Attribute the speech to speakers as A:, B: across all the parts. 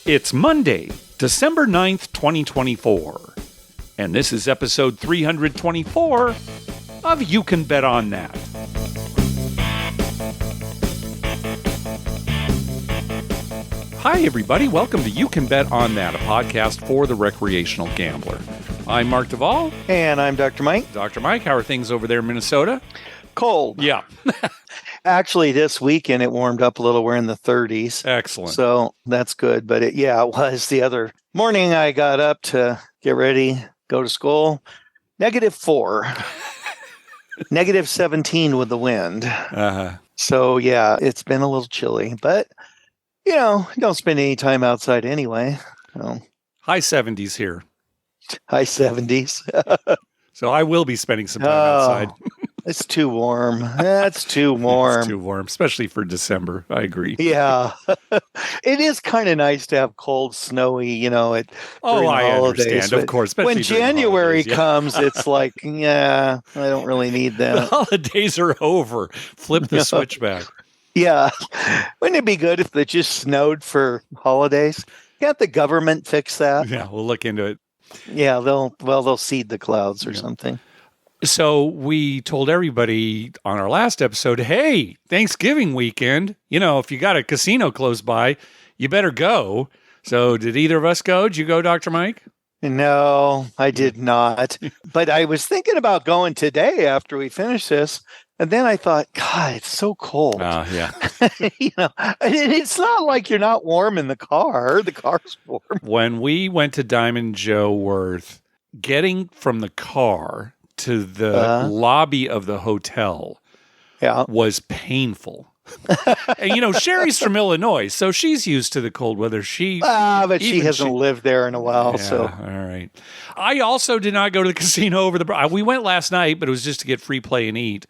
A: It's Monday, December 9th, 2024, and this is episode 324 of You Can Bet On That. Hi, everybody. Welcome to You Can Bet On That, a podcast for the recreational gambler. I'm Mark Duvall.
B: And I'm Dr. Mike.
A: Dr. Mike, how are things over there in Minnesota?
B: Cold.
A: Yeah.
B: Actually, this weekend it warmed up a little. We're in the 30s.
A: Excellent.
B: So that's good. But it was the other morning I got up to get ready, go to school. -4. -17 with the wind.
A: Uh-huh.
B: So, yeah, it's been a little chilly. But, don't spend any time outside anyway.
A: High 70s here.
B: High 70s.
A: So I will be spending some time outside.
B: It's too warm. That's too warm.
A: It's too warm, especially for December. I agree.
B: Yeah. It is kind of nice to have cold, snowy, during the holidays.
A: Understand, of course. Especially
B: when January
A: holidays,
B: comes, it's like, I don't really need
A: The
B: that.
A: holidays are over. Flip the switch back.
B: Yeah. Wouldn't it be good if it just snowed for holidays? Can't the government fix that?
A: Yeah, we'll look into it.
B: Yeah, they'll seed the clouds or something.
A: So we told everybody on our last episode, hey, Thanksgiving weekend, if you got a casino close by, you better go. So did either of us go? Did you go, Dr. Mike?
B: No, I did not. But I was thinking about going today after we finish this. And then I thought, God, it's so cold.
A: Yeah.
B: It's not like you're not warm in the car. The car's warm.
A: When we went to Diamond Joe Worth, getting from the car to the lobby of the hotel was painful. And Sherry's from Illinois, so she's used to the cold weather.
B: But she hasn't lived there in a while.
A: Yeah,
B: so
A: all right. I also did not go to the casino over the. We went last night, but it was just to get free play and eat.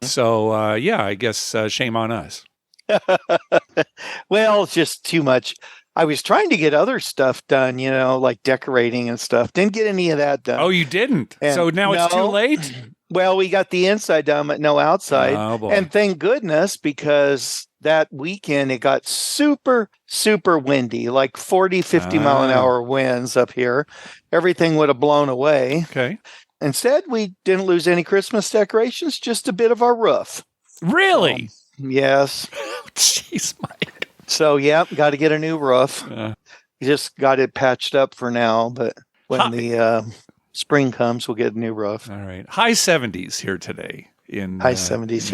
A: So I guess shame on us.
B: Well, it's just too much. I was trying to get other stuff done, like decorating and stuff. Didn't get any of that done.
A: Oh, you didn't? So now it's too late?
B: Well, we got the inside done, but no outside.
A: Oh, boy.
B: And thank goodness, because that weekend it got super, super windy, like 40, 50 mile an hour winds up here. Everything would have blown away.
A: Okay.
B: Instead, we didn't lose any Christmas decorations, just a bit of our roof.
A: Really?
B: Yes.
A: Jeez, Mike.
B: So, got to get a new roof. Just got it patched up for now, but when the spring comes, we'll get a new roof.
A: All right. High 70s here today.
B: High 70s,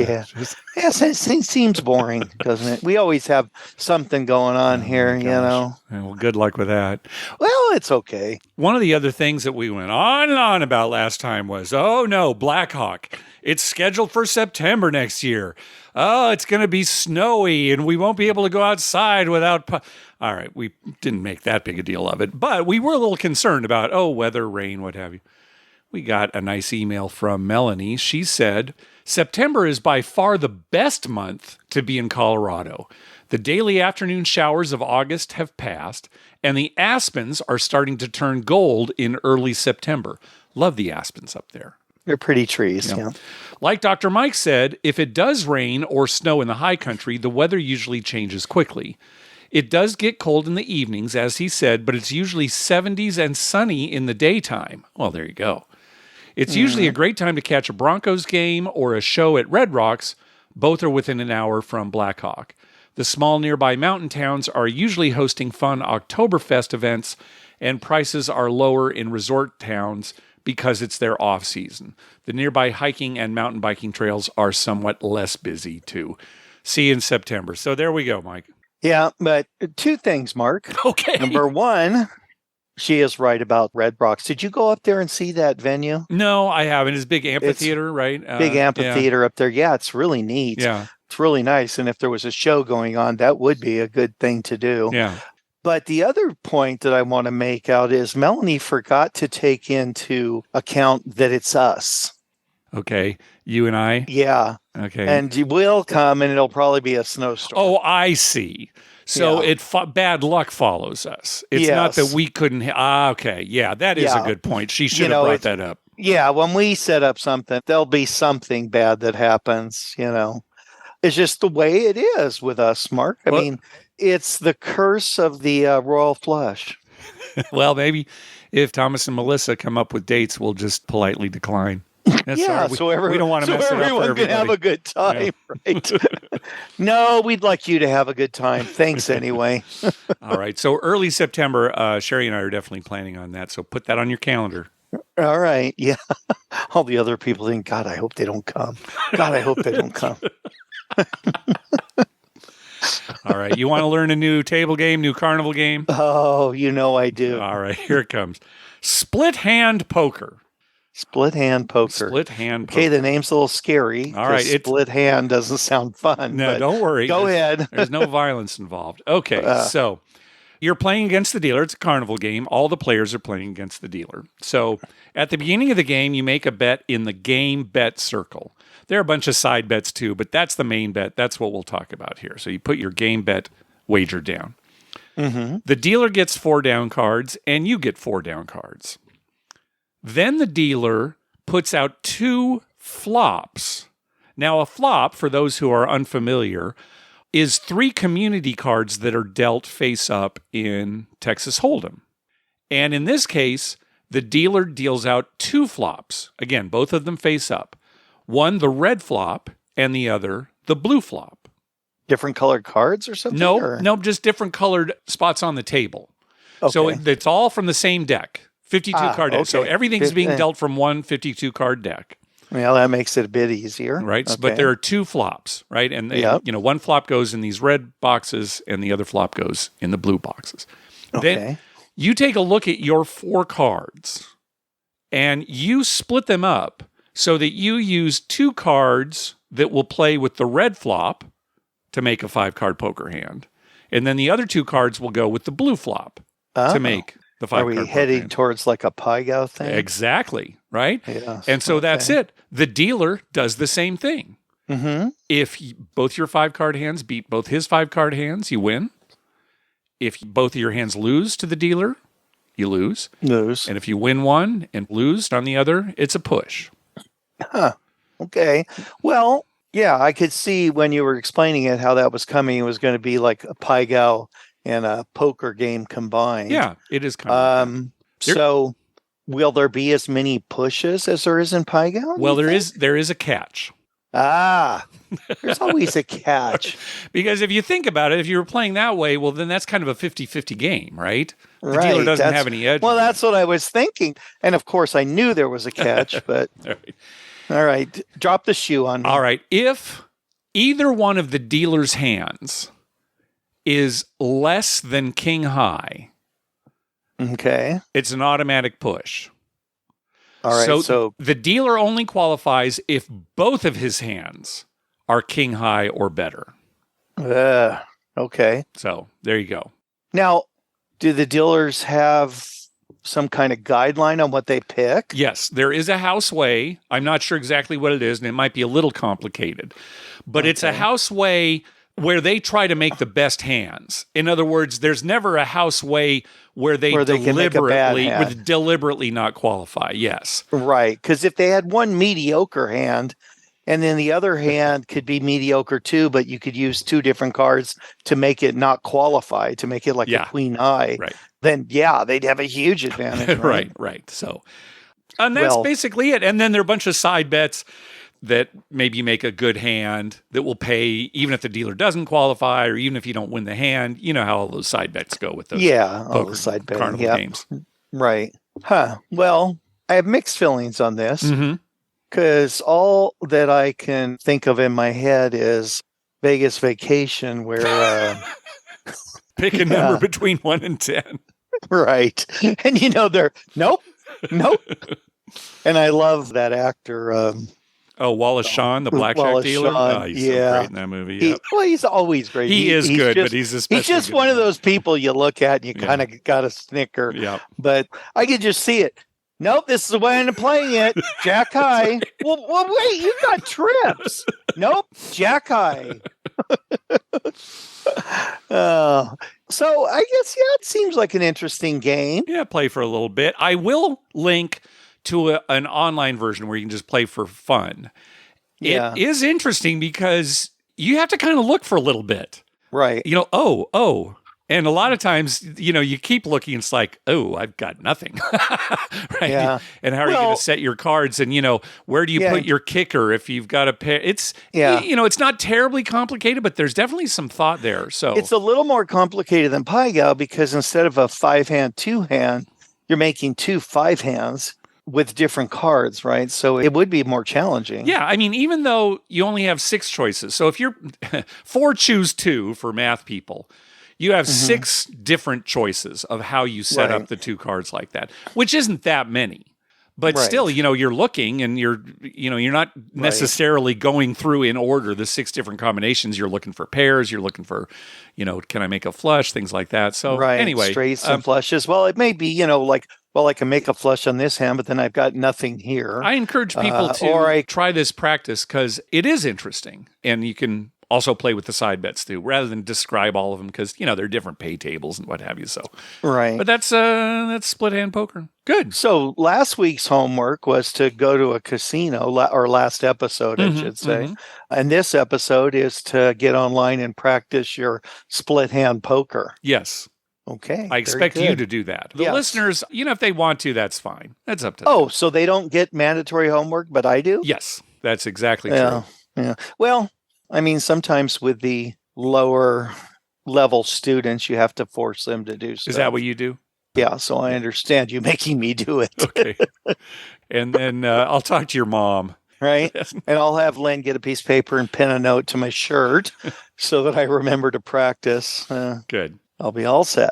B: Yes, it seems boring, doesn't it? We always have something going on here,
A: Well, good luck with that.
B: Well, it's okay.
A: One of the other things that we went on and on about last time was, oh no, Blackhawk. It's scheduled for September next year. Oh, it's going to be snowy and we won't be able to go outside without... All right, we didn't make that big a deal of it, but we were a little concerned about, weather, rain, what have you. We got a nice email from Melanie. She said, September is by far the best month to be in Colorado. The daily afternoon showers of August have passed, and the aspens are starting to turn gold in early September. Love the aspens up there.
B: They're pretty trees, yeah.
A: Like Dr. Mike said, if it does rain or snow in the high country, the weather usually changes quickly. It does get cold in the evenings, as he said, but it's usually 70s and sunny in the daytime. Well, there you go. It's usually a great time to catch a Broncos game or a show at Red Rocks. Both are within an hour from Blackhawk. The small nearby mountain towns are usually hosting fun Oktoberfest events, and prices are lower in resort towns because it's their off-season. The nearby hiking and mountain biking trails are somewhat less busy, too. See you in September. So there we go, Mike.
B: Yeah, but two things, Mark.
A: Okay.
B: Number one, she is right about Red Rocks. Did you go up there and see that venue?
A: No, I haven't. It's a big amphitheater, right?
B: Big amphitheater up there. Yeah, it's really neat.
A: Yeah.
B: It's really nice. And if there was a show going on, that would be a good thing to do.
A: Yeah.
B: But the other point that I want to make out is Melanie forgot to take into account that it's us.
A: Okay. You and I?
B: Yeah.
A: Okay.
B: And you will come and it'll probably be a snowstorm.
A: Oh, I see. So bad luck follows us. It's not that we couldn't. Okay. Yeah, that is a good point. She should have brought that up.
B: Yeah. When we set up something, there'll be something bad that happens, It's just the way it is with us, Mark. I mean, It's the curse of the royal flush.
A: Well, maybe if Thomas and Melissa come up with dates, we'll just politely decline.
B: Yeah,
A: sorry, we don't want to
B: so
A: mess it up for
B: everyone can have
A: everybody.
B: a good time, right? No, we'd like you to have a good time. Thanks anyway.
A: All right. So early September, Sherry and I are definitely planning on that. So put that on your calendar.
B: All right. Yeah. All the other people think, God, I hope they don't come. God, I hope they don't come.
A: All right. You want to learn a new table game, new carnival game?
B: Oh, you know I do.
A: All right. Here it comes. Split hand poker.
B: Split hand poker.
A: Split hand poker.
B: Okay, the name's a little scary.
A: All right.
B: Split hand doesn't sound fun.
A: No, don't worry.
B: Go ahead.
A: There's no violence involved. Okay. So you're playing against the dealer. It's a carnival game. All the players are playing against the dealer. So at the beginning of the game, you make a bet in the game bet circle. There are a bunch of side bets too, but that's the main bet. That's what we'll talk about here. So you put your game bet wager down. Mm-hmm. The dealer gets 4 down cards, and you get 4 down cards. Then the dealer puts out 2 flops. Now, a flop, for those who are unfamiliar, is 3 community cards that are dealt face up in Texas Hold'em. And in this case, the dealer deals out 2 flops. Again, both of them face up. One, the red flop, and the other, the blue flop.
B: Different colored cards or something?
A: No, just different colored spots on the table.
B: Okay.
A: So it's all from the same deck, 52 card deck.
B: Okay.
A: So everything's being dealt from one 52 card deck.
B: Well, that makes it a bit easier.
A: Right.
B: Okay.
A: But there are 2 flops, right? And one flop goes in these red boxes and the other flop goes in the blue boxes.
B: Okay.
A: Then you take a look at your 4 cards and you split them up so that you use 2 cards that will play with the red flop to make a 5-card poker hand. And then the other 2 cards will go with the blue flop to make the 5-card poker hand.
B: Are we heading towards like a pie-gow thing?
A: Exactly, right?
B: Yeah.
A: And so that's it. The dealer does the same thing.
B: Mm-hmm.
A: If both your 5-card hands beat both his 5-card hands, you win. If both of your hands lose to the dealer, you lose.
B: Lose.
A: And if you win one and lose on the other, it's a push.
B: Huh. Okay. Well, yeah, I could see when you were explaining it how that was coming. It was going to be like a pie-gow and a poker game combined.
A: Yeah, it is kind of.
B: So, will there be as many pushes as there is in pie-gow?
A: Well, there is a catch.
B: There's always a catch.
A: Because if you think about it, if you were playing that way, well, then that's kind of a 50-50 game, right? The
B: Right.
A: dealer doesn't have any edge.
B: Well, that's what I was thinking. And of course, I knew there was a catch, but all right. Drop the shoe on me.
A: All right. If either one of the dealer's hands is less than king high,
B: Okay.
A: it's an automatic push.
B: All right. So
A: the dealer only qualifies if both of his hands are king high or better.
B: okay.
A: So there you go.
B: Now, do the dealers have some kind of guideline on what they pick?
A: Yes, there is a house way. I'm not sure exactly what it is, and it might be a little complicated. But it's a house way where they try to make the best hands. In other words, there's never a house way where they
B: can make a bad hand.
A: would deliberately not qualify. Yes.
B: Right. Because if they had one mediocre hand and then the other hand could be mediocre too, but you could use 2 different cards to make it not qualify, to make it like a queen high,
A: right.
B: then they'd have a huge advantage.
A: Right. So, and that's basically it. And then there are a bunch of side bets that maybe make a good hand that will pay even if the dealer doesn't qualify or even if you don't win the hand. You know how all those side bets go with those
B: all the side betting
A: carnival games.
B: Right. Huh. Well, I have mixed feelings on this
A: Mm-hmm.
B: because all that I can think of in my head is Vegas Vacation where...
A: Pick a number between 1 and 10.
B: Right. And they're, nope. And I love that actor...
A: Wallace Shawn, the blackjack dealer.
B: Shawn,
A: he's so great in that movie.
B: He's always great.
A: He is good, but he's especially
B: he's just
A: good
B: one of those people you look at and you kind of got a snicker.
A: Yeah.
B: But I could just see it. Nope, this is the way I'm playing it. Jack high. Well, wait, you got trips. Nope, Jack high. So I guess it seems like an interesting game.
A: Yeah, play for a little bit. I will link to an online version where you can just play for fun.
B: Yeah.
A: It is interesting because you have to kind of look for a little bit.
B: Right.
A: Oh. And a lot of times, you keep looking, it's like, oh, I've got nothing. Right.
B: Yeah.
A: And how are you going to set your cards? And, where do you put your kicker if you've got a pair? It's, it's not terribly complicated, but there's definitely some thought there. So
B: it's a little more complicated than Pai Gow because instead of a 5-hand, 2-hand, you're making 2 5-hands with different cards, right? So it would be more challenging.
A: Yeah, I mean, even though you only have 6 choices, so if you're 4 choose 2 for math people, you have 6 different choices of how you set up the 2 cards like that, which isn't that many. But still, you're looking and you're not necessarily going through in order the 6 different combinations. You're looking for pairs. You're looking for, can I make a flush? Things like that. So anyway.
B: Straights and flushes. Well, it may be, I can make a flush on this hand, but then I've got nothing here.
A: I encourage people to try this practice because it is interesting. And you can also play with the side bets too, rather than describe all of them because, they're different pay tables and what have you. So, but that's split hand poker. Good.
B: So last week's homework was to go to a casino, or last episode, I should say. And this episode is to get online and practice your split hand poker.
A: Yes.
B: Okay.
A: I expect you to do that. The listeners, if they want to, that's fine. That's up to them.
B: Oh, so they don't get mandatory homework, but I do?
A: Yes, that's exactly true.
B: Yeah. Well, I mean, sometimes with the lower level students, you have to force them to do stuff.
A: Is that what you do?
B: Yeah, so I understand you making me do it.
A: Okay. And then I'll talk to your mom.
B: Right? And I'll have Len get a piece of paper and pin a note to my shirt so that I remember to practice.
A: Good.
B: I'll be all set.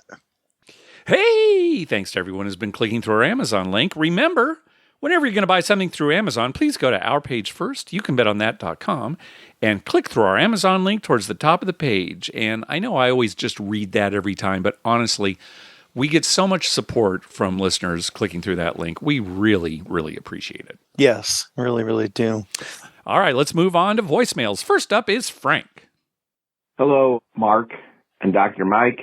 A: Hey, thanks to everyone who's been clicking through our Amazon link. Remember, whenever you're going to buy something through Amazon, please go to our page first, youcanbetonthat.com, and click through our Amazon link towards the top of the page. And I know I always just read that every time, but honestly, we get so much support from listeners clicking through that link. We really, really appreciate it.
B: Yes, really, really do.
A: All right, let's move on to voicemails. First up is Frank.
C: Hello, Mark and Dr. Mike.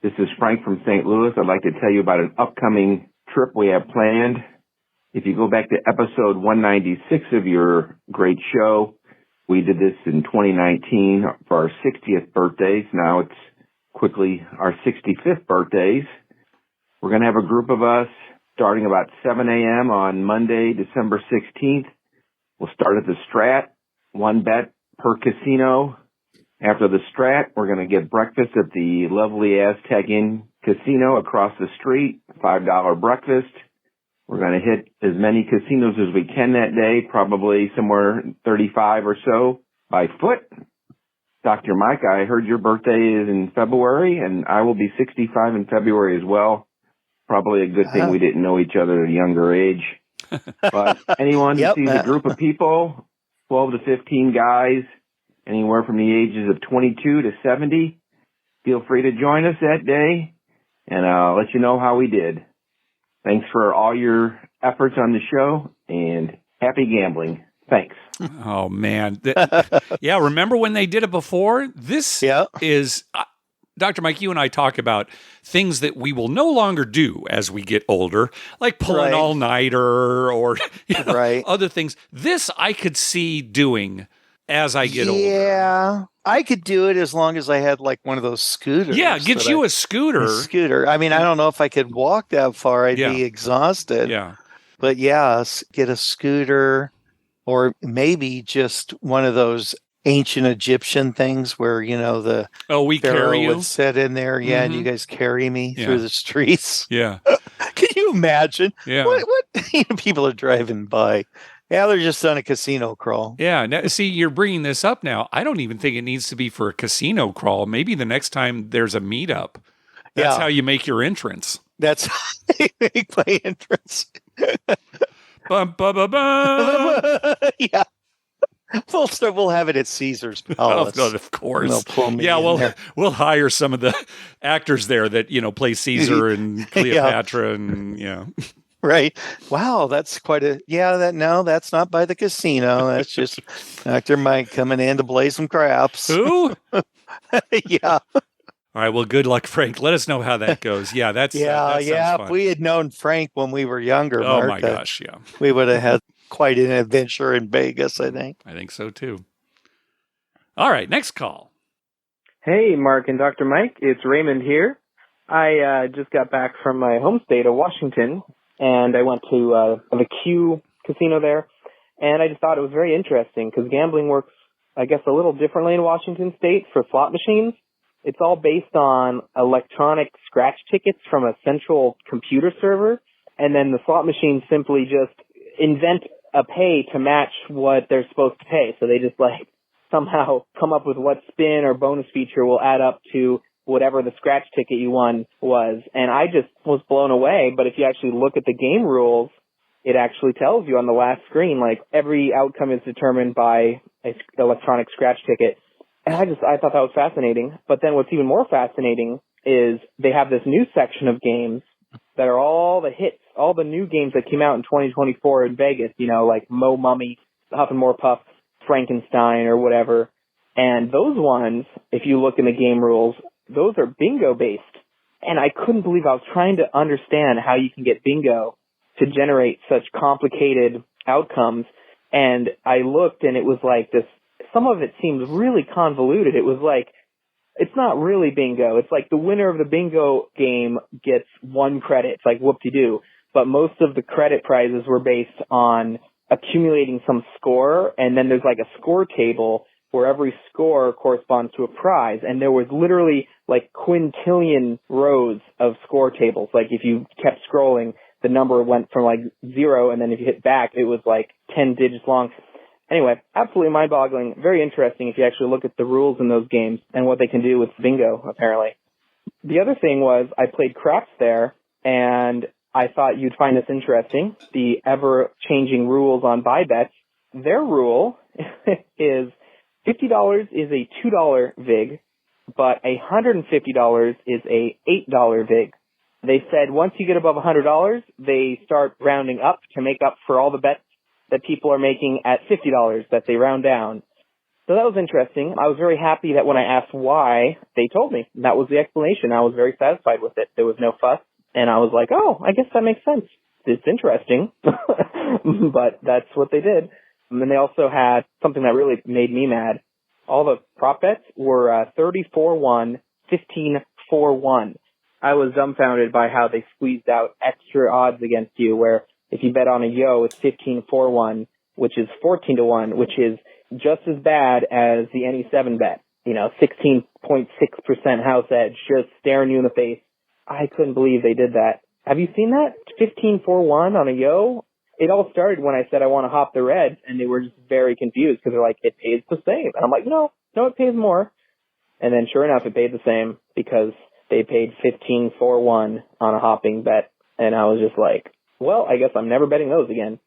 C: This is Frank from St. Louis. I'd like to tell you about an upcoming trip we have planned. If you go back to episode 196 of your great show, we did this in 2019 for our 60th birthdays. Now it's quickly our 65th birthdays. We're going to have a group of us starting about 7 a.m. on Monday, December 16th. We'll start at the Strat, 1 bet per casino. After the Strat, we're going to get breakfast at the lovely Aztec Inn Casino across the street, $5 breakfast. We're going to hit as many casinos as we can that day, probably somewhere 35 or so by foot. Dr. Mike, I heard your birthday is in February, and I will be 65 in February as well. Probably a good thing we didn't know each other at a younger age. But anyone who sees a group of people, 12 to 15 guys, anywhere from the ages of 22 to 70, feel free to join us that day, and I'll let you know how we did. Thanks for all your efforts on the show, and happy gambling. Thanks.
A: Oh, man. Yeah, remember when they did it before? This is... Dr. Mike, you and I talk about things that we will no longer do as we get older, like pulling all-nighter or other things. This I could see doing as I get older.
B: Yeah, I could do it as long as I had like one of those scooters.
A: Yeah, get you a scooter.
B: A scooter. I mean, I don't know if I could walk that far. I'd be exhausted.
A: Yeah.
B: But get a scooter, or maybe just one of those ancient Egyptian things where, the
A: we carry you
B: would sit in there. Yeah, and you guys carry me through the streets.
A: Yeah.
B: Can you imagine?
A: Yeah.
B: What people are driving by? Yeah, they're just on a casino crawl.
A: Yeah. Now, see, you're bringing this up now. I don't even think it needs to be for a casino crawl. Maybe the next time there's a meetup, that's how you make your entrance.
B: That's how you make my entrance.
A: Bum, bum, bum, bum.
B: Yeah. We'll have it at Caesar's Palace.
A: Of course. We'll hire some of the actors there that, play Caesar and Cleopatra and
B: Right. Wow, that's quite a that's not by the casino. That's just Dr. Mike coming in to play some craps.
A: Who?
B: Yeah.
A: All right. Well, good luck, Frank. Let us know how that goes. Yeah, that sounds fun.
B: If we had known Frank when we were younger,
A: oh my gosh, yeah,
B: we would have had quite an adventure in Vegas, I think.
A: I think so too. All right, next call.
D: Hey, Mark and Dr. Mike. It's Raymond here. I just got back from my home state of Washington, and I went to the Q casino there, and I just thought it was very interesting because gambling works, I guess, a little differently in Washington state for slot machines. It's all based on electronic scratch tickets from a central computer server, and then the slot machines simply just invent a pay to match what they're supposed to pay. So they just somehow come up with what spin or bonus feature will add up to whatever the scratch ticket you won was. And I just was blown away. But if you actually look at the game rules, it actually tells you on the last screen, every outcome is determined by an electronic scratch ticket. And I thought that was fascinating. But then what's even more fascinating is they have this new section of games that are all the hits, all the new games that came out in 2024 in Vegas, like Mo Mummy, Huff and More Puff, Frankenstein or whatever. And those ones, if you look in the game rules, those are bingo based. And I couldn't believe I was trying to understand how you can get bingo to generate such complicated outcomes. And I looked and it was like this, some of it seemed really convoluted. It was like, it's not really bingo. It's like the winner of the bingo game gets 1 credit. It's like whoop-de-doo. But most of the credit prizes were based on accumulating some score, and then there's a score table where every score corresponds to a prize, and there was literally quintillion rows of score tables. If you kept scrolling, the number went from 0, and then if you hit back, it was 10 digits long. Anyway, absolutely mind-boggling, very interesting if you actually look at the rules in those games and what they can do with bingo, apparently. The other thing was I played craps there, and I thought you'd find this interesting, the ever-changing rules on buy bets. Their rule is $50 is a $2 VIG, but $150 is a $8 VIG. They said once you get above $100, they start rounding up to make up for all the bets that people are making at $50 that they round down. So that was interesting. I was very happy that when I asked why, they told me. That was the explanation. I was very satisfied with it. There was no fuss. And I was like, oh, I guess that makes sense. It's interesting. But that's what they did. And then they also had something that really made me mad. All the prop bets were 30-4-1, 15-4-1. I was dumbfounded by how they squeezed out extra odds against you, where if you bet on a yo, it's 15-4-1, which is 14-1, which is just as bad as the any 7 bet. 16.6% house edge, just staring you in the face. I couldn't believe they did that. Have you seen that? 15-4-1 on a yo? It all started when I said I want to hop the Reds, and they were just very confused because they're like, it pays the same. And I'm like, no, it pays more. And then sure enough, it paid the same because they paid 15-4-1 on a hopping bet. And I was just like, well, I guess I'm never betting those again.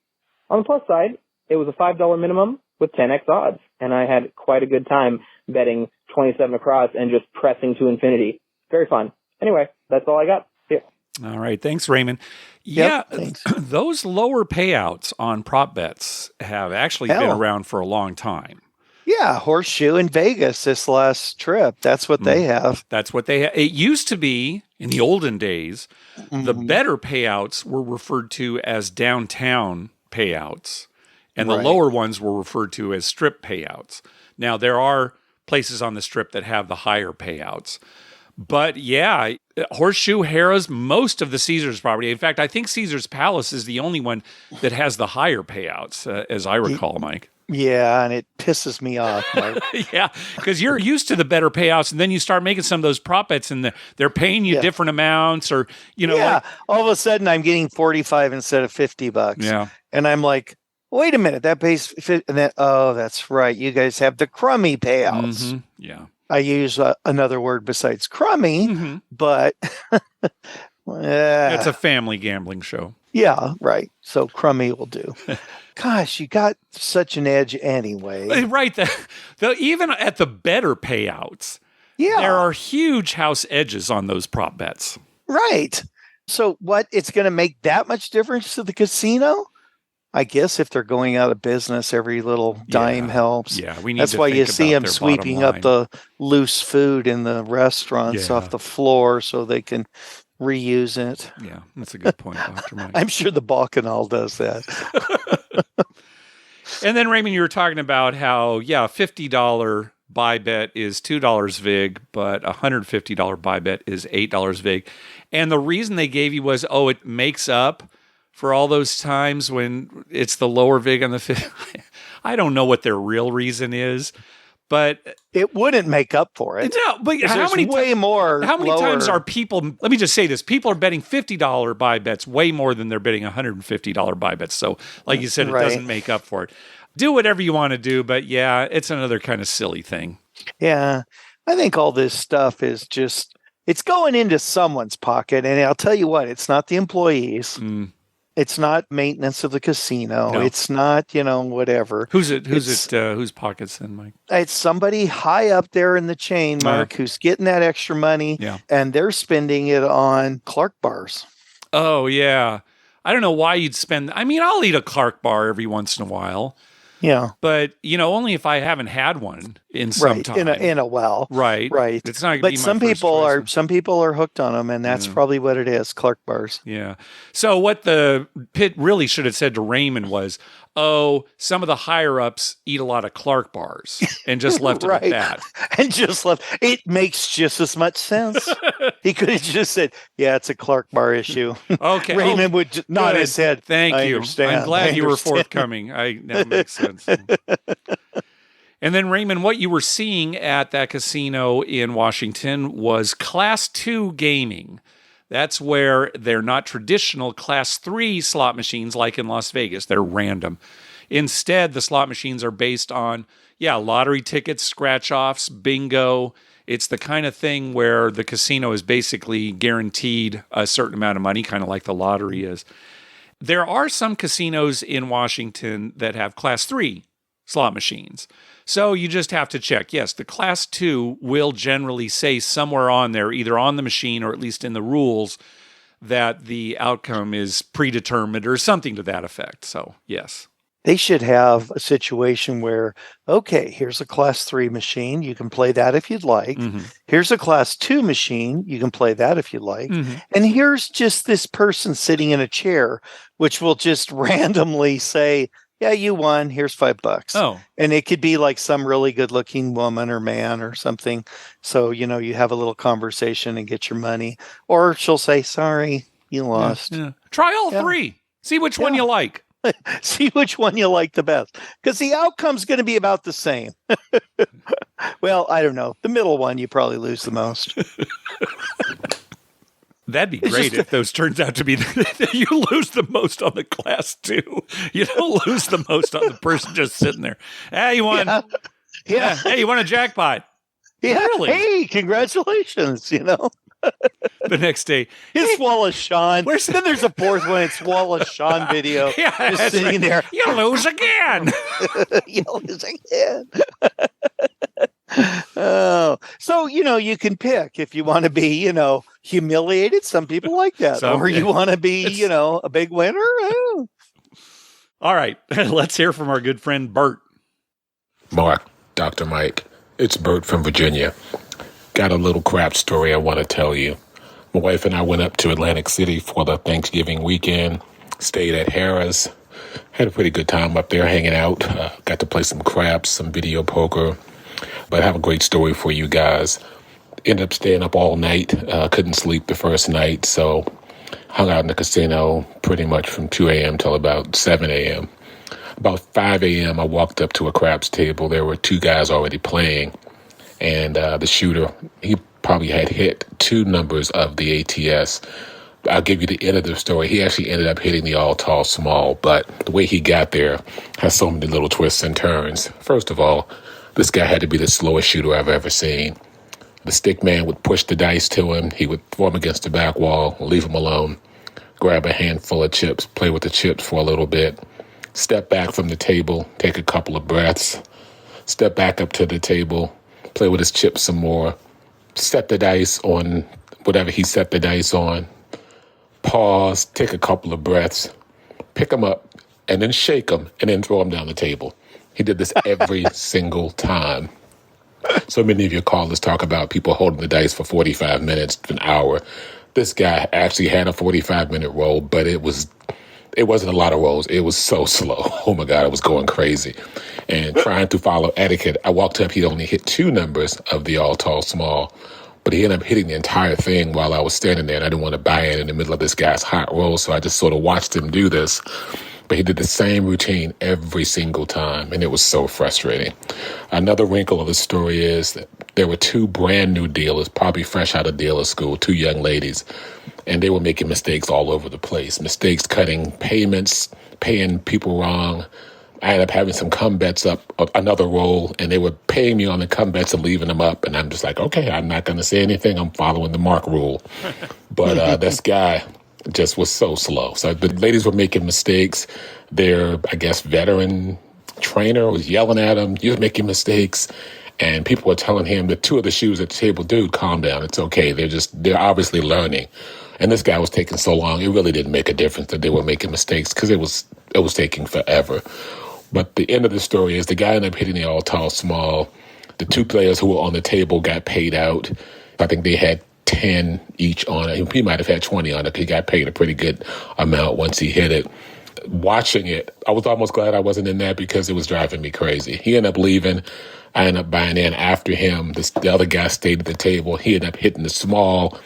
D: On the plus side, it was a $5 minimum with 10x odds, and I had quite a good time betting 27 across and just pressing to infinity. Very fun. Anyway, that's all I got. Yeah.
A: All right. Thanks, Raymond.
B: Yep,
A: Yeah,
B: thanks.
A: those lower payouts on prop bets have actually been around for a long time.
B: Yeah, Horseshoe in Vegas this last trip. That's what they have.
A: That's what they It used to be, in the olden days, the better payouts were referred to as downtown payouts, and the lower ones were referred to as strip payouts. Now, there are places on the strip that have the higher payouts. But yeah, Horseshoe, Harrah's, most of the Caesars property. In fact, I think Caesars Palace is the only one that has the higher payouts, as I recall, Mike.
B: Yeah, and it pisses me off, Mike.
A: Yeah, because you're used to the better payouts, and then you start making some of those prop bets, and they're paying you different amounts, or
B: all of a sudden I'm getting 45 instead of $50.
A: Yeah,
B: and I'm like, wait a minute, that pays, and then that's right, you guys have the crummy payouts.
A: Mm-hmm. Yeah.
B: I use another word besides crummy, but
A: it's a family gambling show.
B: Yeah, right. So crummy will do. Gosh, you got such an edge anyway.
A: Right. Even at the better payouts, there are huge house edges on those prop bets.
B: Right. So what? It's going to make that much difference to the casino? I guess if they're going out of business, every little dime helps.
A: Yeah, we need.
B: That's
A: to
B: why
A: think
B: you see
A: about
B: them sweeping up the loose food in the restaurants off the floor so they can reuse it.
A: Yeah, that's a good point, Dr. Mike.
B: I'm sure the Bacchanal does that.
A: And then, Raymond, you were talking about how, $50 buy bet is $2 VIG, but a $150 buy bet is $8 VIG. And the reason they gave you was, it makes up for all those times when it's the lower VIG on the fifth. I don't know what their real reason is, but
B: it wouldn't make up for it.
A: No, but how many times are people? Let me just say this: people are betting $50 buy bets way more than they're betting $150 buy bets. So, like you said, it doesn't make up for it. Do whatever you want to do, but yeah, it's another kind of silly thing.
B: Yeah, I think all this stuff is just it's going into someone's pocket, and I'll tell you what: it's not the employees. It's not maintenance of the casino. No. It's not, whatever.
A: Whose pockets then, Mike?
B: It's somebody high up there in the chain, Mark, who's getting that extra money, and they're spending it on Clark bars.
A: Oh, yeah. I don't know why you'd spend. I mean, I'll eat a Clark bar every once in a while.
B: Yeah.
A: But, only if I haven't had one in some time.
B: In a while.
A: Right.
B: It's not but some people are hooked on them, and that's probably what it is, Clark bars.
A: Yeah. So what the pit really should have said to Raymond was, some of the higher ups eat a lot of Clark bars, and just left it at that.
B: And just left. It makes just as much sense. He could have just said, yeah, it's a Clark bar issue.
A: Okay.
B: Raymond would nod his head.
A: Thank you.
B: Understand.
A: I'm glad you were forthcoming. That makes sense. And then, Raymond, what you were seeing at that casino in Washington was Class 2 gaming. That's where they're not traditional Class 3 slot machines like in Las Vegas. They're random. Instead, the slot machines are based on, lottery tickets, scratch-offs, bingo. It's the kind of thing where the casino is basically guaranteed a certain amount of money, kind of like the lottery is. There are some casinos in Washington that have Class 3 slot machines. So you just have to check. Yes, the Class 2 will generally say somewhere on there, either on the machine or at least in the rules, that the outcome is predetermined or something to that effect. So, yes.
B: They should have a situation where, okay, here's a Class 3 machine. You can play that if you'd like. Mm-hmm. Here's a Class 2 machine. You can play that if you like. Mm-hmm. And here's just this person sitting in a chair, which will just randomly say, yeah, you won. Here's $5.
A: Oh.
B: And it could be like some really good looking woman or man or something. So, you have a little conversation and get your money. Or she'll say, sorry, you lost.
A: Yeah. Try all three. See which one you like.
B: See which one you like the best. Because the outcome's going to be about the same. Well, I don't know. The middle one, you probably lose the most.
A: That'd be great if those turns out to be you lose the most on the Class 2. You don't lose the most on the person just sitting there. Hey, you won.
B: Yeah.
A: Hey, you won a jackpot.
B: Yeah.
A: Really?
B: Hey, congratulations,
A: The next day.
B: It's Wallace Shawn. Then there's a fourth one. It's Wallace Shawn video. Just sitting there.
A: You lose again.
B: You lose again. Oh, so you can pick if you want to be, humiliated. Some people like that, or you want to be, a big winner. Oh.
A: All right, let's hear from our good friend Bert.
E: Mark, Dr. Mike, it's Bert from Virginia. Got a little crap story I want to tell you. My wife and I went up to Atlantic City for the Thanksgiving weekend. Stayed at Harrah's. Had a pretty good time up there hanging out. Got to play some craps, some video poker. But I have a great story for you guys. Ended up staying up all night. Couldn't sleep the first night, so hung out in the casino pretty much from 2 a.m. till about 7 a.m. About 5 a.m., I walked up to a craps table. There were two guys already playing, and the shooter, he probably had hit two numbers of the ATS. I'll give you the end of the story. He actually ended up hitting the all tall small, but the way he got there has so many little twists and turns. First of all, this guy had to be the slowest shooter I've ever seen. The stick man would push the dice to him. He would throw him against the back wall, leave him alone, grab a handful of chips, play with the chips for a little bit, step back from the table, take a couple of breaths, step back up to the table, play with his chips some more, set the dice on whatever he set the dice on, pause, take a couple of breaths, pick them up, and then shake them, and then throw them down the table. He did this every single time. So many of your callers talk about people holding the dice for 45 minutes to an hour. This guy actually had a 45-minute roll, but it it wasn't a lot of rolls. It was so slow. Oh my God, I was going crazy. And trying to follow etiquette, I walked up, he'd only hit 2 numbers of the all, tall, small. But he ended up hitting the entire thing while I was standing there, and I didn't want to buy in the middle of this guy's hot roll, so I just sort of watched him do this. But he did the same routine every single time, and it was so frustrating. Another wrinkle of the story is that there were 2 brand new dealers, probably fresh out of dealer school, 2 young ladies, and they were making mistakes all over the place. Mistakes cutting payments, paying people wrong. I ended up having some come bets up, another roll, and they were paying me on the come bets and leaving them up. And I'm just like, okay, I'm not going to say anything. I'm following the mark rule. But this guy just was so slow. So the ladies were making mistakes. Their, I guess, veteran trainer was yelling at him, you're making mistakes. And people were telling him, the 2 of the shoes at the table, dude, calm down. It's okay. They're obviously learning. And this guy was taking so long, it really didn't make a difference that they were making mistakes because it was taking forever. But the end of the story is the guy ended up hitting the all, tall, small. The 2 players who were on the table got paid out. I think they had 10 each on it. He might have had 20 on it. He got paid a pretty good amount once he hit it. Watching it, I was almost glad I wasn't in that because it was driving me crazy. He ended up leaving. I ended up buying in after him. The other guy stayed at the table. He ended up hitting the small.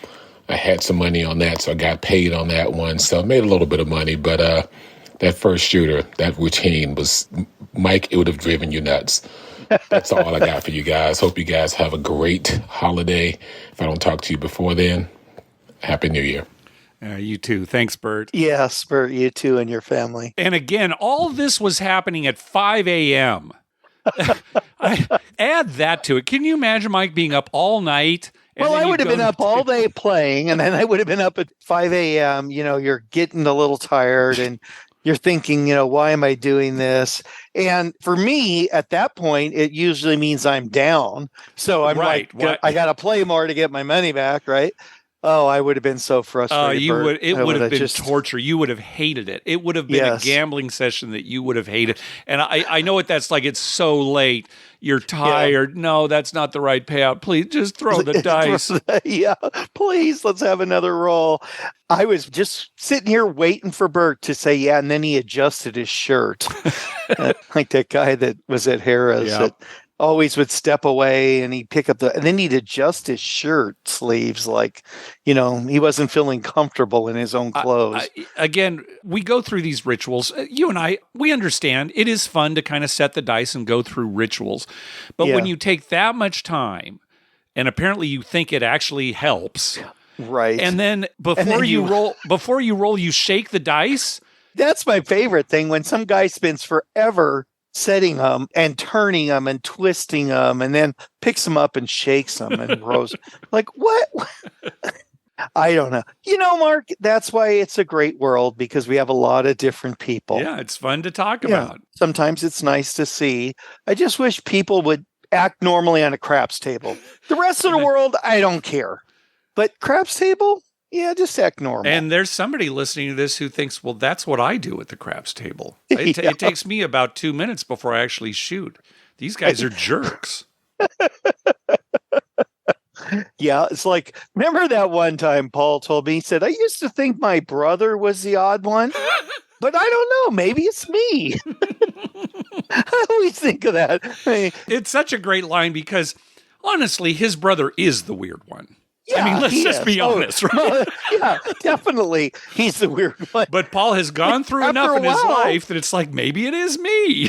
E: I had some money on that, so I got paid on that one. So I made a little bit of money, but that first shooter, that routine was, Mike, it would have driven you nuts. That's all I got for you guys. Hope you guys have a great holiday. If I don't talk to you before then, Happy New Year.
A: You too. Thanks, Bert.
B: Yes, Bert, you too and your family.
A: And again, all this was happening at 5 a.m. I add that to it. Can you imagine Mike being up all night?
B: Well, I would have been up all day playing, and then I would have been up at 5 a.m. You're getting a little tired, and you're thinking, why am I doing this? And for me, at that point, it usually means I'm down. So I'm I got to play more to get my money back, right? Oh, I would have been so frustrated.
A: It would have been torture. You would have hated it. It would have been a gambling session that you would have hated. And I know what that's like. It's so late. You're tired. Yeah. No, that's not the right payout. Please just throw the dice.
B: Yeah, please, let's have another roll. I was just sitting here waiting for Bert to say, yeah, and then he adjusted his shirt. Like that guy that was at Harrah's that always would step away and he'd pick up and then he'd adjust his shirt sleeves like, he wasn't feeling comfortable in his own clothes.
A: Again, we go through these rituals. You and I, we understand it is fun to kind of set the dice and go through rituals. But when you take that much time and apparently you think it actually helps.
B: Right.
A: And then before you roll, you shake the dice.
B: That's my favorite thing when some guy spends forever setting them and turning them and twisting them and then picks them up and shakes them and rolls. Like, what? I don't know. Mark, that's why it's a great world because we have a lot of different people.
A: Yeah, it's fun to talk about.
B: Sometimes it's nice to see. I just wish people would act normally on a craps table. The rest of the world, I don't care. But craps table? Yeah, just act normal.
A: And there's somebody listening to this who thinks, well, that's what I do at the craps table. It takes me about 2 minutes before I actually shoot. These guys are jerks.
B: Yeah, it's like, remember that one time Paul told me, he said, I used to think my brother was the odd one, but I don't know. Maybe it's me. I always think of that.
A: It's such a great line because, honestly, his brother is the weird one.
B: Yeah,
A: I mean, let's just be honest, right?
B: Yeah, definitely. He's the weird one.
A: But Paul has gone through enough in his life that it's like, maybe it is me.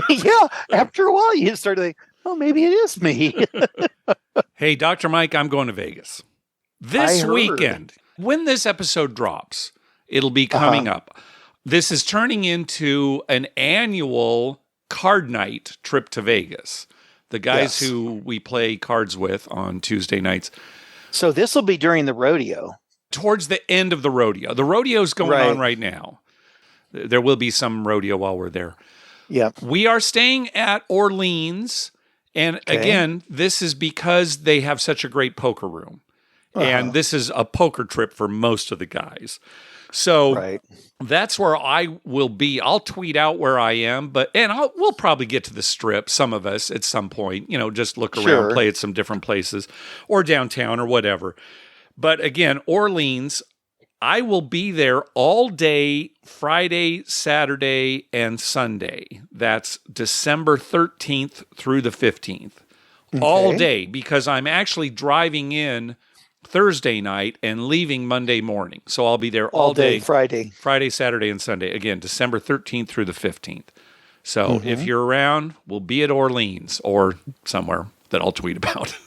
B: Yeah, after a while, you start to think, oh, maybe it is me.
A: Hey, Dr. Mike, I'm going to Vegas this weekend. When this episode drops, it'll be coming up. This is turning into an annual card night trip to Vegas. The guys who we play cards with on Tuesday nights.
B: So this will be during the rodeo.
A: Towards the end of the rodeo. The rodeo's going on right now. There will be some rodeo while we're there.
B: Yeah.
A: We are staying at Orleans. And again, this is because they have such a great poker room. And this is a poker trip for most of the guys. So that's where I will be. I'll tweet out where I am, we'll probably get to the Strip, some of us at some point, just look around, play at some different places or downtown or whatever. But again, Orleans, I will be there all day, Friday, Saturday, and Sunday. That's December 13th through the 15th. All day, because I'm actually driving in Thursday night and leaving Monday morning. So I'll be there all day
B: Friday,
A: Saturday, and Sunday. Again, December 13th through the 15th. So if you're around, we'll be at Orleans or somewhere that I'll tweet about.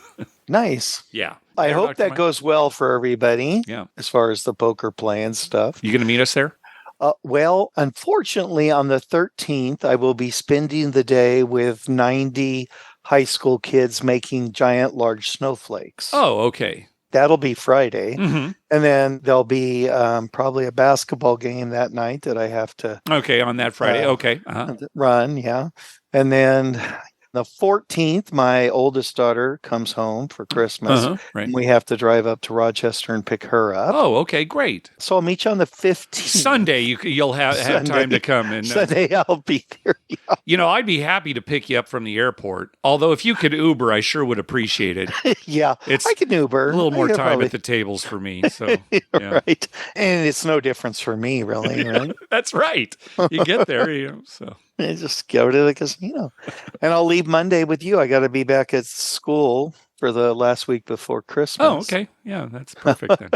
B: Nice.
A: Yeah.
B: I hope that goes well for everybody.
A: Yeah.
B: As far as the poker play and stuff.
A: You going to meet us there?
B: Well, unfortunately, on the 13th, I will be spending the day with 90 high school kids making giant, large snowflakes.
A: Oh, okay.
B: That'll be Friday.
A: Mm-hmm.
B: And then there'll be probably a basketball game that night that I have to
A: on that Friday. Okay.
B: run. Yeah. And then the 14th, my oldest daughter comes home for Christmas.
A: Right.
B: And we have to drive up to Rochester and pick her up.
A: Oh, okay, great.
B: So I'll meet you on the 15th.
A: Sunday, you'll have time to come. And
B: Sunday, I'll be there. Yeah.
A: I'd be happy to pick you up from the airport. Although if you could Uber, I sure would appreciate it.
B: Yeah, I can Uber.
A: A little more time at the tables for me. So yeah.
B: Right. And it's no difference for me, really, right?
A: That's right. You get there, so.
B: I just go to the casino. And I'll leave Monday with you. I got to be back at school for the last week before Christmas.
A: Oh, okay. Yeah, that's perfect then.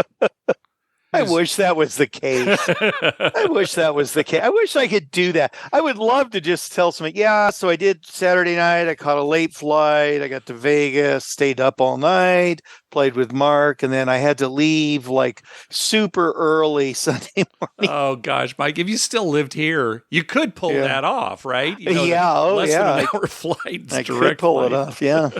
B: I wish that was the case. I wish I could do that. I would love to just tell somebody, yeah, so I did Saturday night. I caught a late flight. I got to Vegas, stayed up all night, played with Mark, and then I had to leave like super early Sunday morning.
A: Oh, gosh, Mike, if you still lived here, you could pull that off, right?
B: Less
A: than an hour flight.
B: I could pull it off, yeah.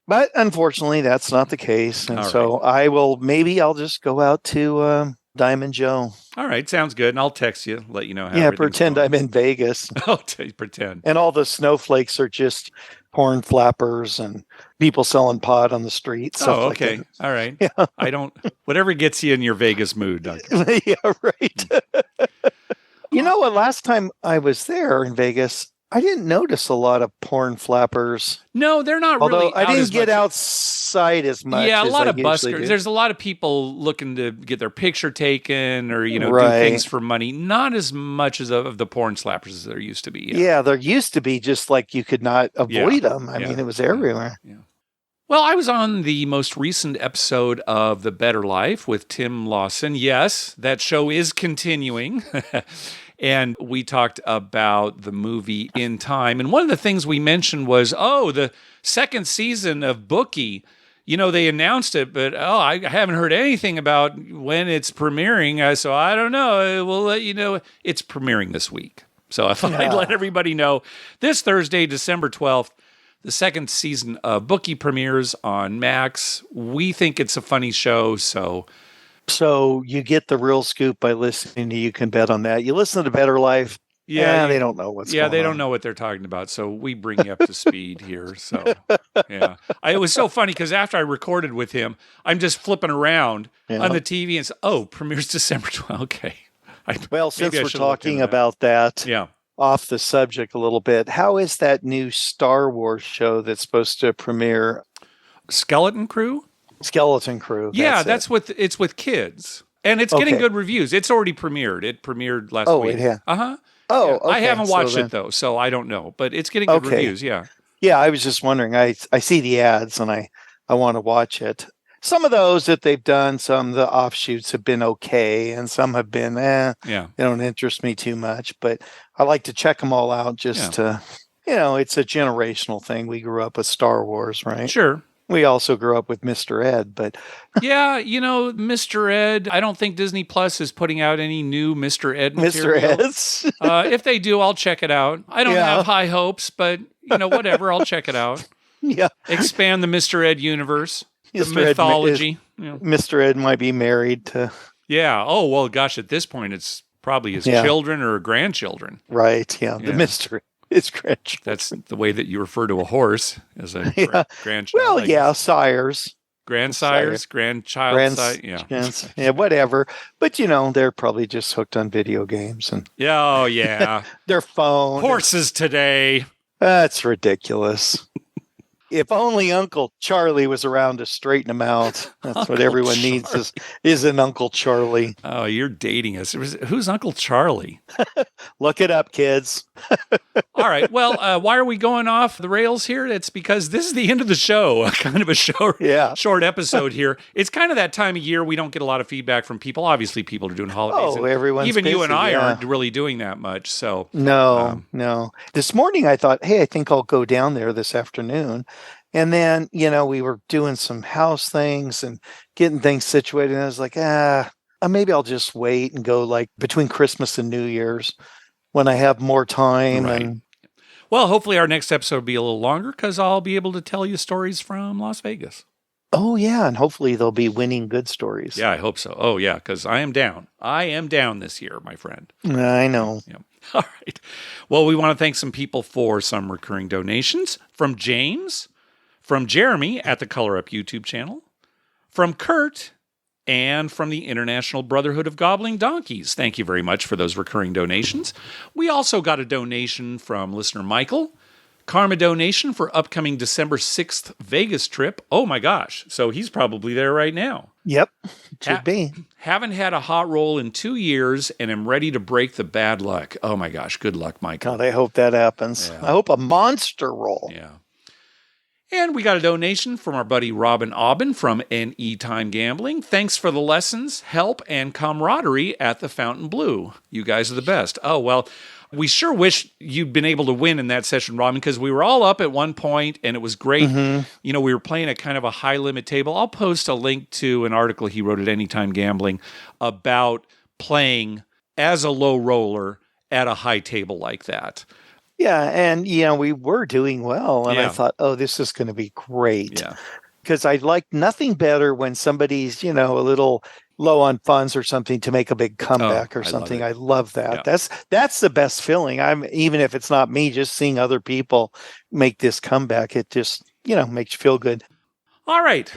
B: But unfortunately, that's not the case. And so I'll just go out to Diamond Joe.
A: All right. Sounds good. And I'll text you, let you know how
B: pretend
A: going.
B: I'm in Vegas.
A: Oh, pretend.
B: And all the snowflakes are just porn flappers and people selling pot on the street.
A: Oh, okay. Like all right. Yeah. Whatever gets you in your Vegas mood.
B: Yeah, right. You know what? Last time I was there in Vegas, I didn't notice a lot of porn flappers.
A: No, they're not really.
B: Although I didn't get outside as much.
A: Yeah, a lot of
B: buskers.
A: There's a lot of people looking to get their picture taken or, do things for money. Not as much as of the porn slappers as there used to be.
B: Yeah, there used to be, just like you could not avoid them. I mean, it was everywhere.
A: Yeah. Well, I was on the most recent episode of The Better Life with Tim Lawson. Yes, that show is continuing. And we talked about the movie In Time. And one of the things we mentioned was, the second season of Bookie. They announced it, but I haven't heard anything about when it's premiering. So I don't know. We'll let you know. It's premiering this week. So I thought I'd let everybody know. This Thursday, December 12th, the second season of Bookie premieres on Max. We think it's a funny show,
B: So you get the real scoop by listening to You Can Bet on That. You listen to Better Life. Yeah, they don't know what's going on.
A: Yeah, they don't know what they're talking about. So we bring you up to speed here. So, yeah. It was so funny because after I recorded with him, I'm just flipping around on the TV and say, premieres December 12th. Okay.
B: Since we're talking about that, off the subject a little bit, how is that new Star Wars show that's supposed to premiere?
A: Skeleton Crew.
B: Yeah,
A: it's with kids. And it's getting good reviews. It's already premiered. It premiered last week.
B: Yeah.
A: Uh-huh.
B: Oh,
A: yeah.
B: okay.
A: I haven't watched it though, so I don't know. But it's getting good reviews, yeah.
B: Yeah, I was just wondering. I see the ads and I want to watch it. Some of those that they've done, some of the offshoots have been okay, and some have been, they don't interest me too much. But I like to check them all out just to, it's a generational thing. We grew up with Star Wars, right?
A: Sure.
B: We also grew up with Mr. Ed, but
A: Mr. Ed, I don't think Disney Plus is putting out any new Mr. Ed material.
B: Mr. Eds.
A: If they do, I'll check it out. I don't have high hopes, but whatever, I'll check it out.
B: Yeah.
A: Expand the Mr. Ed universe, the mythology.
B: Mr. Ed might be married to.
A: Yeah. Oh, well, gosh, at this point, it's probably his children or grandchildren.
B: Right. Yeah. The Mr. It's grandchildren.
A: That's the way that you refer to a horse as a grandchild.
B: Well, sires.
A: Grandsires, grandchild,
B: yeah, whatever. But they're probably just hooked on video games and their phone.
A: Horses today.
B: That's ridiculous. If only Uncle Charlie was around to straighten them out. That's what everyone needs is an Uncle Charlie.
A: Oh, you're dating us. Who's Uncle Charlie?
B: Look it up, kids.
A: All right. Well, why are we going off the rails here? It's because this is the end of the show, kind of a short episode here. It's kind of that time of year we don't get a lot of feedback from people. Obviously, people are doing holidays.
B: Oh, everyone's
A: even
B: busy,
A: you and I aren't really doing that much. So
B: no. This morning I thought, hey, I think I'll go down there this afternoon. And then, we were doing some house things and getting things situated. And I was like, maybe I'll just wait and go like between Christmas and New Year's when I have more time.
A: Right.
B: And
A: well, hopefully our next episode will be a little longer because I'll be able to tell you stories from Las Vegas.
B: Oh, yeah. And hopefully they'll be winning good stories.
A: Yeah, I hope so. Oh, yeah, because I am down. I am down this year, my friend.
B: I know.
A: Yeah. All right. Well, we want to thank some people for some recurring donations. From James, from Jeremy at the Color Up YouTube channel, from Kurt, and from the International Brotherhood of Gobbling Donkeys. Thank you very much for those recurring donations. We also got a donation from listener Michael. Karma donation for upcoming December 6th Vegas trip. Oh my gosh. So he's probably there right now.
B: Yep. Should be.
A: Haven't had a hot roll in 2 years and am ready to break the bad luck. Oh my gosh. Good luck, Michael.
B: God, I hope that happens.
A: Yeah.
B: I hope a monster roll.
A: Yeah. And we got a donation from our buddy Robin Aubin from NE Time Gambling. Thanks for the lessons, help, and camaraderie at the Fountain Blue. You guys are the best. Oh, well, we sure wish you'd been able to win in that session, Robin, because we were all up at one point and it was great. Mm-hmm. We were playing at kind of a high limit table. I'll post a link to an article he wrote at Anytime Gambling about playing as a low roller at a high table like that.
B: Yeah, and we were doing well, and I thought, oh, this is going to be great.
A: Yeah,
B: because I like nothing better when somebody's a little low on funds or something to make a big comeback or something. I love that. Yeah. That's the best feeling. Even if it's not me, just seeing other people make this comeback, it just makes you feel good.
A: All right.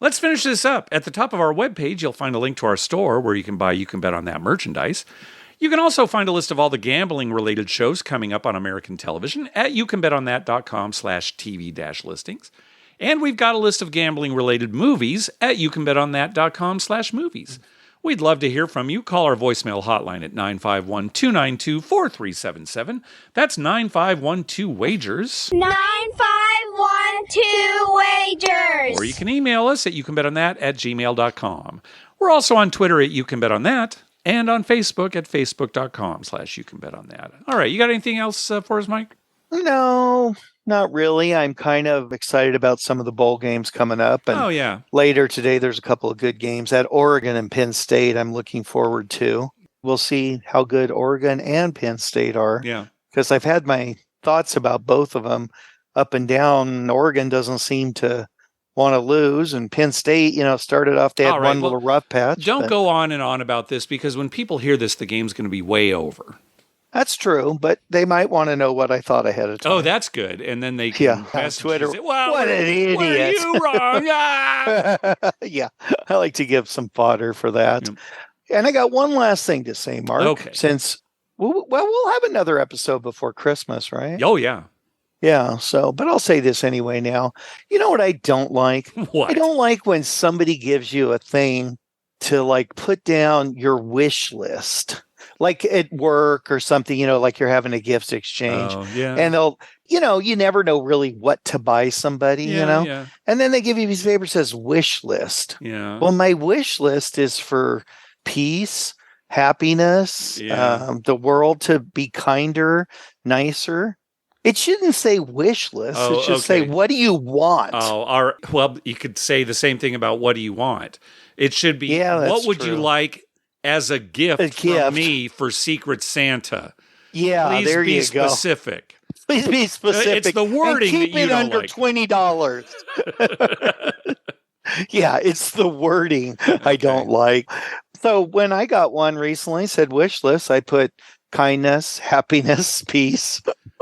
A: Let's finish this up. At the top of our webpage, you'll find a link to our store where you can buy You Can Bet on That merchandise. You can also find a list of all the gambling-related shows coming up on American television at youcanbetonthat.com/TV-listings. And we've got a list of gambling-related movies at youcanbetonthat.com/movies. We'd love to hear from you. Call our voicemail hotline at 951-292-4377. That's 9512-WAGERS.
F: 9512-WAGERS.
A: Or you can email us at youcanbetonthat@gmail.com. We're also on Twitter at youcanbetOnThat. And on Facebook at facebook.com/youcanbetonThat. All right, you got anything else for us, Mike?
B: No, not really. I'm kind of excited about some of the bowl games coming up. And later today, there's a couple of good games at Oregon and Penn State I'm looking forward to. We'll see how good Oregon and Penn State are.
A: Yeah.
B: Because I've had my thoughts about both of them up and down. Oregon doesn't seem to want to lose, and Penn State, started off, they had one little rough patch.
A: Don't go on and on about this, because when people hear this, the game's going to be way over.
B: That's true, but they might want to know what I thought ahead of time.
A: Oh, that's good. And then they can message
B: Twitter.
A: Say, well,
B: what an idiot.
A: Were you wrong?
B: Yeah, I like to give some fodder for that. Yep. And I got one last thing to say, Mark.
A: Okay.
B: Since, we'll have another episode before Christmas, right?
A: Oh, yeah.
B: Yeah, but I'll say this anyway now. You know what I don't like?
A: What?
B: I don't like when somebody gives you a thing to put down your wish list. Like at work or something, like you're having a gifts exchange.
A: Oh, yeah.
B: And they'll, you never know really what to buy somebody,
A: Yeah.
B: And then they give you a piece of paper that says wish list.
A: Yeah.
B: Well, my wish list is for peace, happiness, the world to be kinder, nicer. It shouldn't say wish list. It should say, what do you want?
A: Well, you could say the same thing about what do you want. It should be, what would you like as a gift from me for Secret Santa?
B: Yeah,
A: Please
B: there
A: be
B: you
A: specific.
B: Go. Please be specific.
A: It's the wording
B: and keep
A: that you
B: it
A: don't
B: under
A: like.
B: $20. Yeah, it's the wording I don't like. So when I got one recently, said wish list, I put kindness, happiness, peace.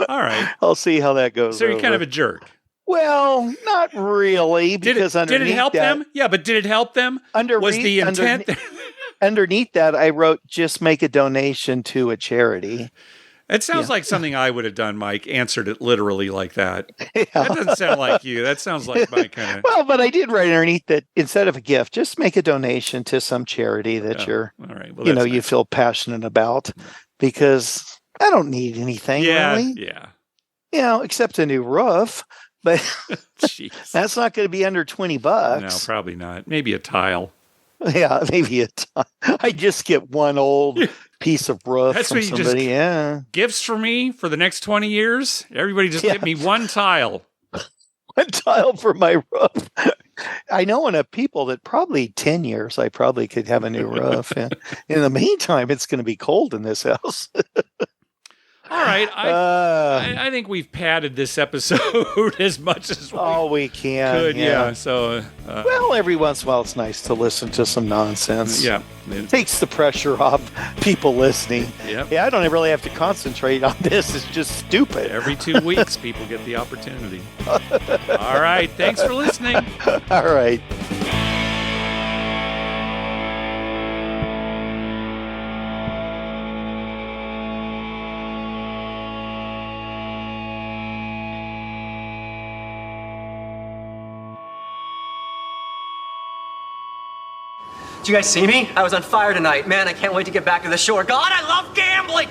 A: All right.
B: I'll see how that goes.
A: So you're kind of a jerk.
B: Well, not really. Because
A: did it help them? Yeah, but did it help them? Was the intent?
B: Underneath that, I wrote, just make a donation to a charity.
A: It sounds like something I would have done, Mike. Answered it literally like that.
B: Yeah.
A: That doesn't sound like you. That sounds like my kind of.
B: Well, but I did write underneath that instead of a gift, just make a donation to some charity that you're,
A: all right. Well,
B: you
A: that's
B: know, you
A: nice.
B: feel passionate about, because I don't need anything really,
A: Yeah.
B: you know, except a new roof. But
A: Jeez.
B: that's not going to be under $20.
A: No, probably not. Maybe a tile.
B: Yeah, maybe I just get one old piece of roof
A: That's
B: from
A: what you
B: somebody. Yeah,
A: Gifts for me for the next 20 years. Everybody just get me one tile.
B: one tile for my roof. I know enough people that probably 10 years I probably could have a new roof. And in the meantime, it's going to be cold in this house.
A: All right. I think we've padded this episode as much as
B: we can.
A: could. Yeah. So,
B: well, every once in a while, it's nice to listen to some nonsense.
A: yeah.
B: It takes the pressure off people listening.
A: Yep.
B: Yeah, I don't really have to concentrate on this. It's just stupid.
A: Every 2 weeks, people get the opportunity. All right. Thanks for listening.
B: All right.
G: Did you guys see me? I was on fire tonight. Man, I can't wait to get back to the shore. God, I love gambling!